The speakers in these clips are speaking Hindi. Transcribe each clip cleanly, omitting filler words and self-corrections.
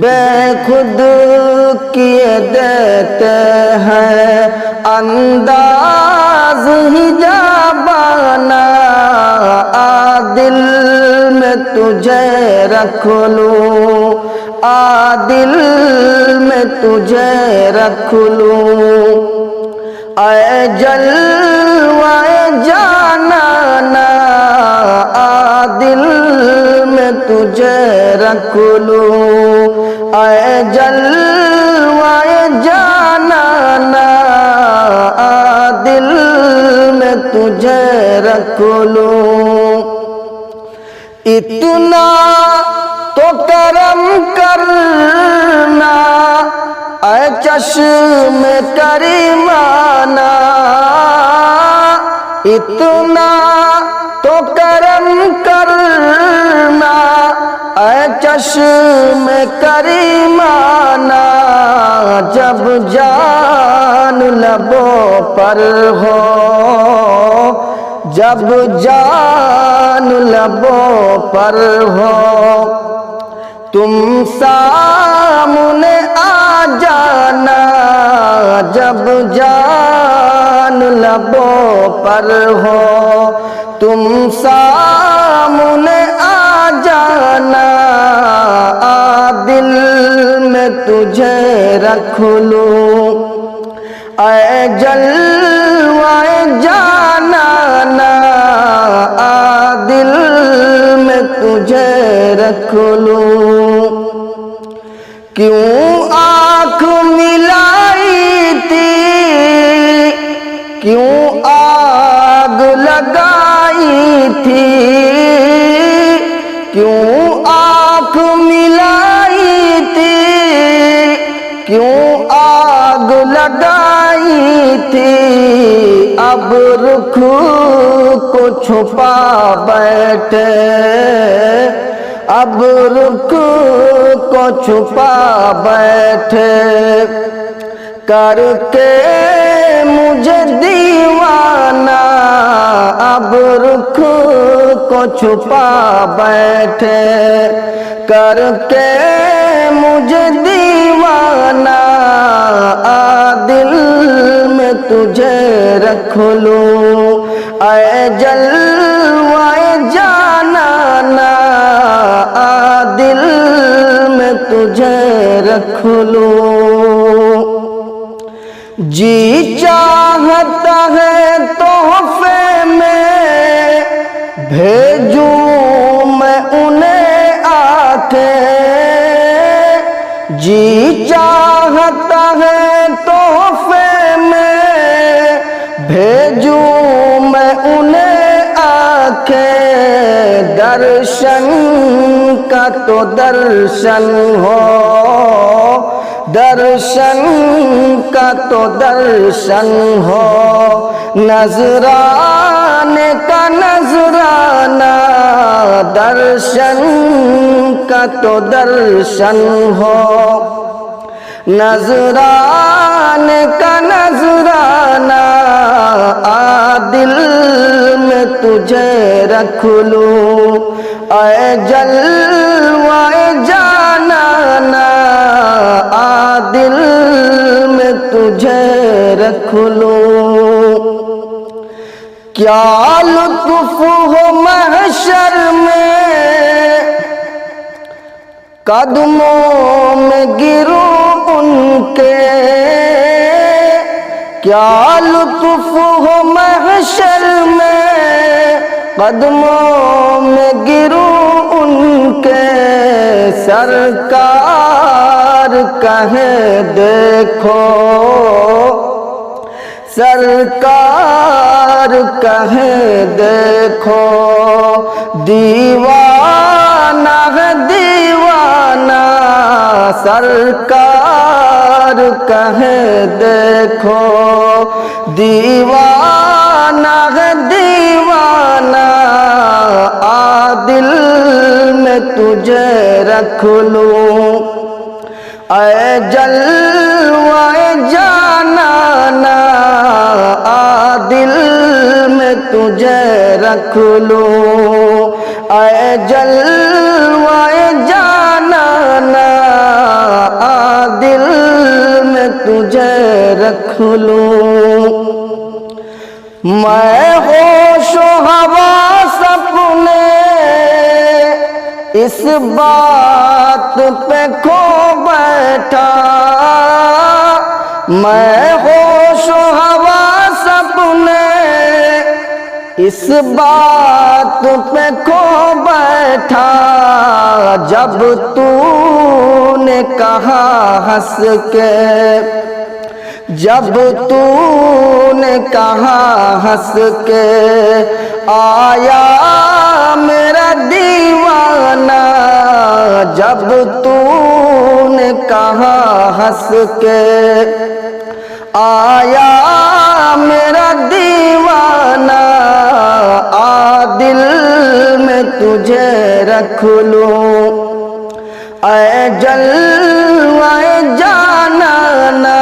बेखुद किए देते हैं अंदाज हिजाबाना, आदिल में तुझे रख लूं, आदिल में तुझे रख लूं। ऐ जलवाए जानाना, आदिल में तुझे रख लूं। ऐ जलवाए जानाना, आदिल में तुझे रख लूं। इतना तो करम करना ऐ चश्मे करीमाना, इतना तो करम करना ऐ चश्मे करीमाना। जब जान लबों पर हो, जब जान लबों पर हो, तुम सामने आ जाना। जब जान लबों पर हो, तुम सामने आ जाना। दिल में तुझे रख लूं, ऐ जलवाए जानाना, दिल में तुझे रख लूं। क्यों आँख मिलाई थी, क्यों आग लगाई थी, क्यों आँख मिलाई थी, क्यों आग लगाई थी। अब रुख को छुपा बैठे, अब रुख को छुपा बैठे, करके मुझे दीवाना। अब रुख को छुपा बैठे, करके मुझे दीवाना। दिल में तुझे रख लूं, ऐ जलवाए जानाना, दिल में तुझे रख लूं। जी चाहता है तोहफे में भेजूं मैं उन्हें आके, जी चाहता है तोहफे में भेजूं मैं उन्हें आके। दर्शन का तो दर्शन हो, दर्शन का तो दर्शन हो, नजराने का नजराना। दर्शन का तो दर्शन हो, नजराने का नजराना। दिल में तुझे रख लूं, ऐ जलवाए जानाना। दिल में तुझे रख लूं। क्या लुत्फ हो महशर में, कदमों में गिरूं उनके। क्या लुत्फ हो महशर में, कदमों में गिरूं उनके। सरकार कहे देखो, सरकार कहे देखो, दीवाना है दीवाना। सरकार कहे देखो, दीवाना है दीवाना। दिल में तुझे रख लूं, ऐ जलवाए जानाना। दिल तुझे रख लूं। ऐ जलवाए जानाना दिल में तुझे रख लूं। मैं होशो हवास अपने इस बात पे खो बैठा। मैं होशो हवास अपने इस बात पे खो बैठा। जब तूने कहा हंस के, जब तूने कहा हंस के, आया मेरा दीवाना। जब तूने कहा हंस के, आया मेरा दीवाना। दिल में तुझे रख लूं। ऐ जलवाए जानाना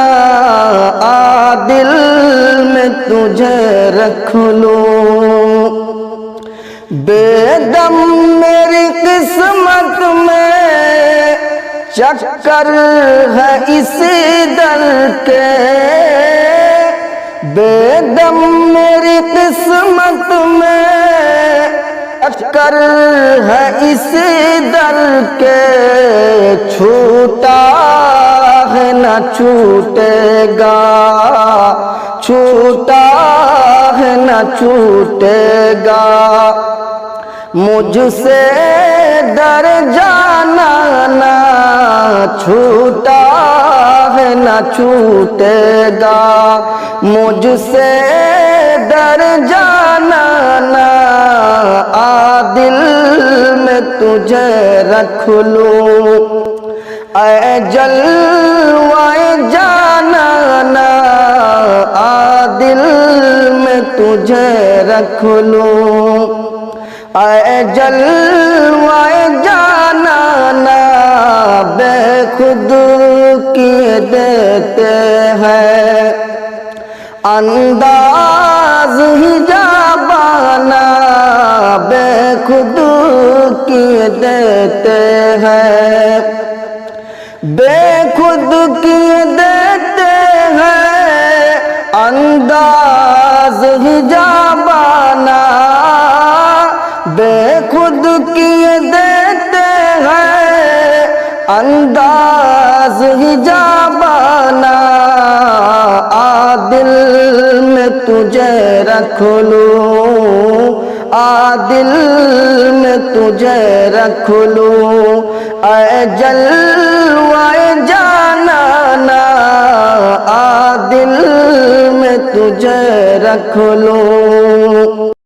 दिल में तुझे रख लूं। बेदम मेरी किस्मत में चक्कर है इसी दर के। बेदम मेरी किस्मत में चक्कर है इसी दर के। छूटा है न छूटेगा, छूटा है न छूटेगा। मुझसे डर जाना ना, छूटा है न छूटेगा। मुझसे डर जाना ना, दिल में तुझे रख लूं। ऐ जलवाए जानाना दिल में तुझे रख लूं। ऐ जलवाए जानाना बेखुद किए देते हैं अंदाज ही जाबाना। बेखुद किए देते हैं, बेखुद किए देते हैं अंदाज ही जाबाना। बेखुद किए देते हैं अंदाज ही जाबाना। दिल में तुझे रख लूं, दिल में तुझे रख लूं। ऐ जलवाए जानाना दिल में तुझे रख लूं।